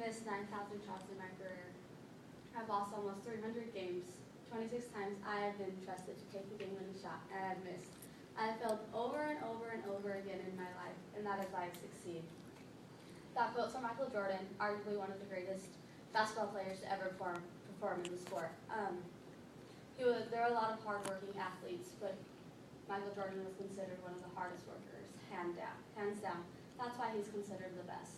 missed 9,000 shots in my career. I've lost almost 300 games. 26 times I have been trusted to take the game-winning shot, and I've missed. I have failed over and over and over again in my life, and that is why I succeed. That quote's from Michael Jordan, arguably one of the greatest basketball players to ever perform in the sport. There were a lot of hard-working athletes, but Michael Jordan was considered one of the hardest workers, hands down. That's why he's considered the best.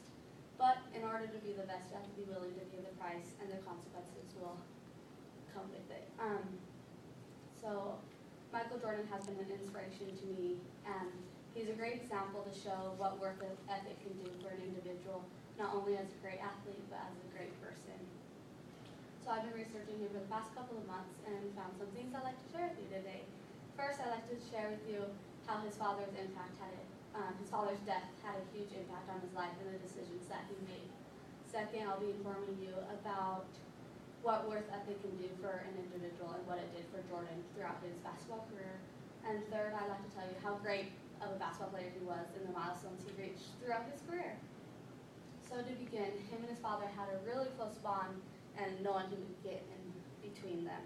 But in order to be the best, you have to be willing to pay the price, and the consequences will come with it. So Michael Jordan has been an inspiration to me, and he's a great example to show what work ethic can do for an individual, not only as a great athlete, but as a great person. So I've been researching him for the past couple of months and found some things I'd like to share with you today. First, I'd like to share with you how his father's death had a huge impact on his life and the decisions that he made. Second, I'll be informing you about what work ethic can do for an individual and what it did for Jordan throughout his basketball career. And third, I'd like to tell you how great of a basketball player he was and the milestones he reached throughout his career. So to begin, him and his father had a really close bond, and no one could get in between them.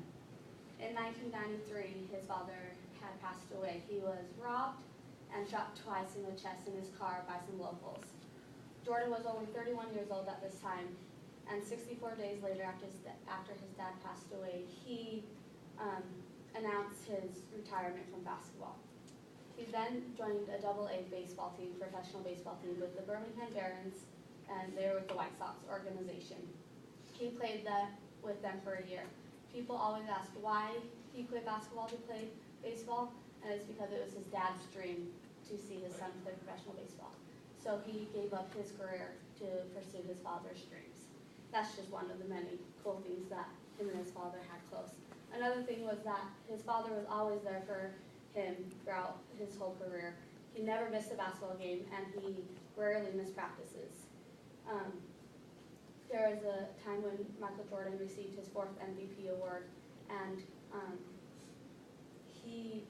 In 1993, his father had passed away. He was robbed and shot twice in the chest in his car by some locals. Jordan was only 31 years old at this time, and 64 days later after his dad passed away, he announced his retirement from basketball. He then joined a AA baseball team, professional baseball team, with the Birmingham Barons, and they were with the White Sox organization. He played with them for a year. People always ask why he quit basketball to play baseball, and it's because it was his dad's dream to see his son play professional baseball. So he gave up his career to pursue his father's dreams. That's just one of the many cool things that him and his father had close. Another thing was that his father was always there for him throughout his whole career. He never missed a basketball game, and he rarely missed practices. There was a time when Michael Jordan received his 4th MVP award, and he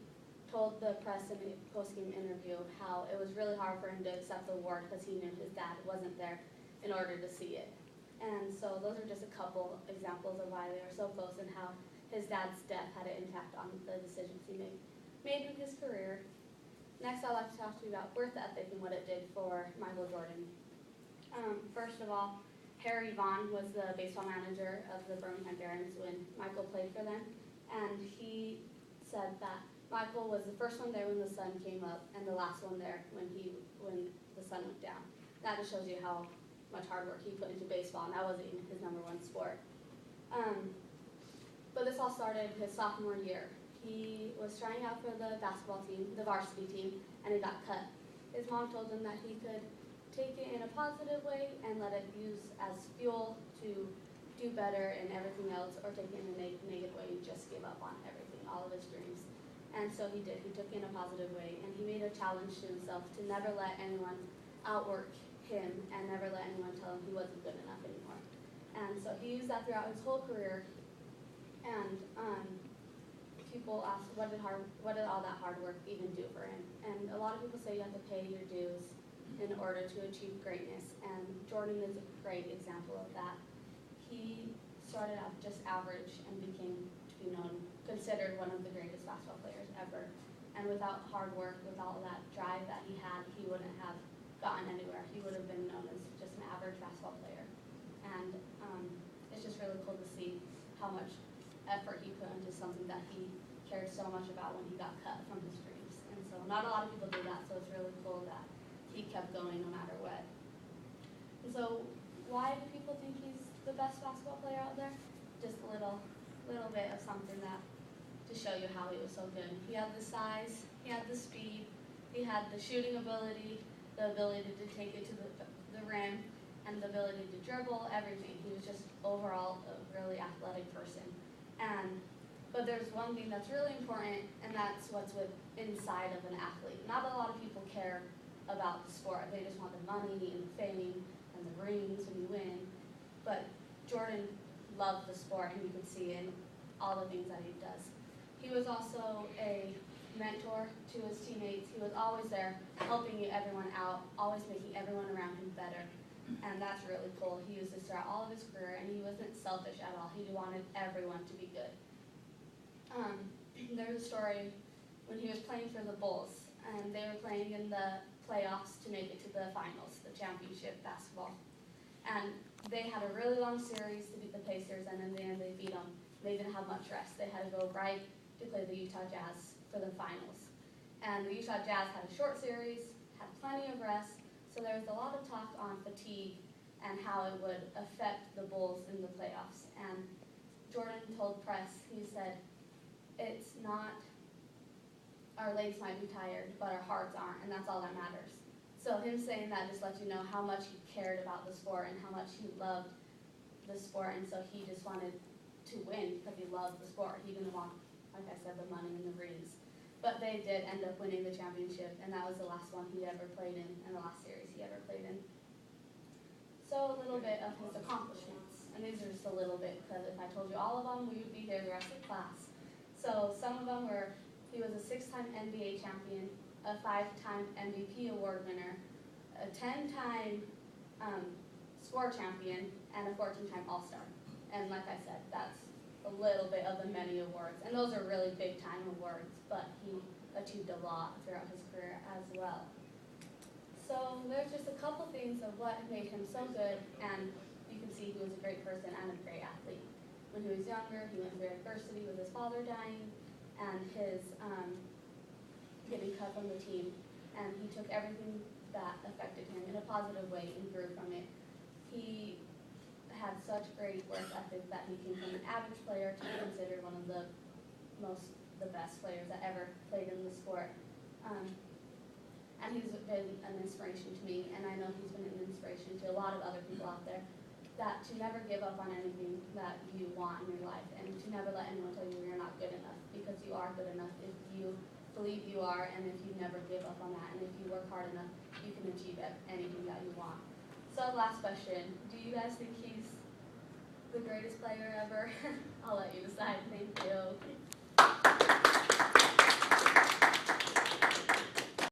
told the press in a post-game interview how it was really hard for him to accept the award because he knew his dad wasn't there in order to see it. And so those are just a couple examples of why they were so close and how his dad's death had an impact on the decisions he made in his career. Next, I'd like to talk to you about work ethic and what it did for Michael Jordan. First of all, Harry Vaughn was the baseball manager of the Birmingham Barons when Michael played for them, and he said that Michael was the first one there when the sun came up and the last one there when the sun went down. That just shows you how much hard work he put into baseball, and that wasn't even his number one sport. But this all started his sophomore year. He was trying out for the basketball team, the varsity team, and he got cut. His mom told him that he could take it in a positive way and let it use as fuel to do better and everything else, or take it in a negative way and just give up on everything, all of his dreams. And so he did. He took it in a positive way, and he made a challenge to himself to never let anyone outwork him and never let anyone tell him he wasn't good enough anymore. And so he used that throughout his whole career, and people ask, what did all that hard work even do for him? And a lot of people say you have to pay your dues in order to achieve greatness, and Jordan is a great example of that. He started out just average and became considered one of the greatest basketball players ever. And without hard work, with all that drive that he had, he wouldn't have gotten anywhere. He would have been known as just an average basketball player. And it's just really cool to see how much effort he put into something that he cared so much about when he got cut from his dreams. And so not a lot of people do that, so it's really cool that he kept going no matter what. And so why do people think he's the best basketball player out there? Just a little bit of something that to show you how he was so good. He had the size, he had the speed, he had the shooting ability, the ability to take it to the rim, and the ability to dribble, everything. He was just overall a really athletic person. But there's one thing that's really important, and that's what's inside of an athlete. Not a lot of people care about the sport. They just want the money and the fame and the rings when you win. But Jordan loved the sport, and you could see in all the things that he does. He was also a mentor to his teammates. He was always there helping everyone out, always making everyone around him better. and that's really cool. He used this throughout all of his career, and he wasn't selfish at all. He wanted everyone to be good. There's a story when he was playing for the Bulls, and they were playing in the playoffs to make it to the finals, the championship basketball. And they had a really long series to beat the Pacers, and in the end they beat them. They didn't have much rest. They had to go right to play the Utah Jazz for the finals. And the Utah Jazz had a short series, had plenty of rest, so there was a lot of talk on fatigue and how it would affect the Bulls in the playoffs. And Jordan told press, he said, it's not, our legs might be tired, but our hearts aren't, and that's all that matters. So him saying that just lets you know how much he cared about the sport and how much he loved the sport, and so he just wanted to win because he loved the sport. He didn't want, like I said, the money and the rings. But they did end up winning the championship, and that was the last one he ever played in, and the last series he ever played in. So a little bit of his accomplishments, and these are just a little bit, because if I told you all of them, we would be here the rest of the class. So some of them were, he was a 6-time NBA champion, a 5-time MVP award winner, a 10-time score champion, and a 14-time All-Star. And like I said, that's a little bit of the many awards, and those are really big-time awards, but he achieved a lot throughout his career as well. So there's just a couple things of what made him so good, and you can see he was a great person and a great athlete. When he was younger, he went through adversity with his father dying and his getting cut from the team, and he took everything that affected him in a positive way and grew from it. He had such great work ethic that he came from an average player to be considered one of the best players that ever played in the sport. And he's been an inspiration to me, and I know he's been an inspiration to a lot of other people out there, that to never give up on anything that you want in your life, and to never let anyone tell you you're not good enough, because you are good enough if you believe you are, and if you never give up on that, and if you work hard enough, you can achieve anything that you want. So last question, do you guys think he's the greatest player ever? I'll let you decide. Thank you.